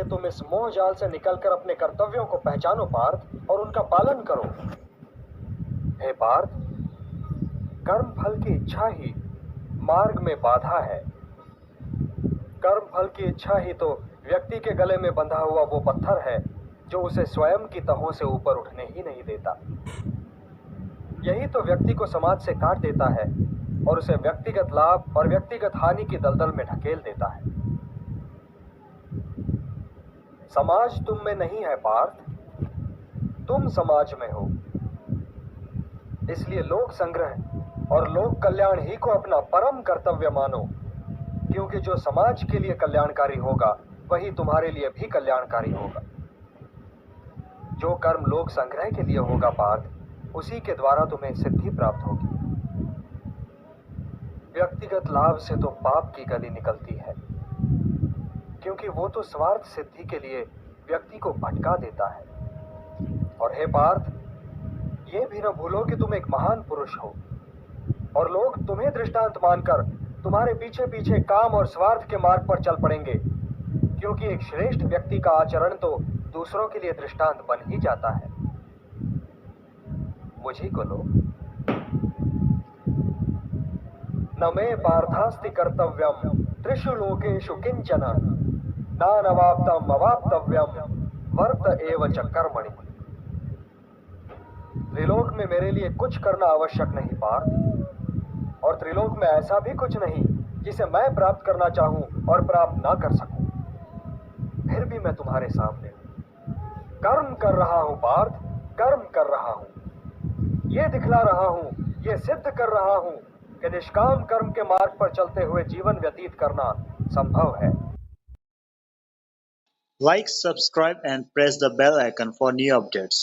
तुम इस मोह जाल से निकलकर अपने कर्तव्यों को पहचानो पार्थ, और उनका पालन करो। हे पार्थ, कर्म फल की इच्छा ही मार्ग में बाधा है। कर्म फल की इच्छा ही तो व्यक्ति के गले में बंधा हुआ वो पत्थर है जो उसे स्वयं की तहों से ऊपर उठने ही नहीं देता। यही तो व्यक्ति को समाज से काट देता है और उसे व्यक्तिगत लाभ और व्यक्तिगत हानि की दलदल में ढकेल देता है। समाज तुम में नहीं है पार्थ, तुम समाज में हो। इसलिए लोक संग्रह और लोक कल्याण ही को अपना परम कर्तव्य मानो, क्योंकि जो समाज के लिए कल्याणकारी होगा वही तुम्हारे लिए भी कल्याणकारी होगा। जो कर्म लोक संग्रह के लिए होगा पार्थ, उसी के द्वारा तुम्हें सिद्धि प्राप्त होगी। व्यक्तिगत लाभ से तो पाप की गली निकलती है, क्योंकि वो तो स्वार्थ सिद्धि के लिए व्यक्ति को भटका देता है। और हे पार्थ, ये भी न भूलो कि तुम एक महान पुरुष हो, और लोग तुम्हें दृष्टांत मानकर तुम्हारे पीछे पीछे काम और स्वार्थ के मार्ग पर चल पड़ेंगे, क्योंकि एक श्रेष्ठ व्यक्ति का आचरण तो दूसरों के लिए दृष्टांत बन ही जाता है। मुझे को लो। न मे पार्थास्ति कर्तव्यम त्रिषु लोकेषु किंचन, नानवाप्तम अवाप्तव्यम वर्त एव च कर्मणि। त्रिलोक में मेरे लिए कुछ करना आवश्यक नहीं पार्थ, और त्रिलोक में ऐसा भी कुछ नहीं जिसे मैं प्राप्त करना चाहूं और प्राप्त ना कर सकूं। फिर भी मैं तुम्हारे सामने कर्म कर रहा हूं पार्थ, कर्म कर रहा हूं। ये दिखला रहा हूं, ये सिद्ध कर रहा हूं कि निष्काम कर्म के मार्ग पर चलते हुए जीवन व्यतीत करना संभव है। Like, subscribe and press the bell icon for new updates.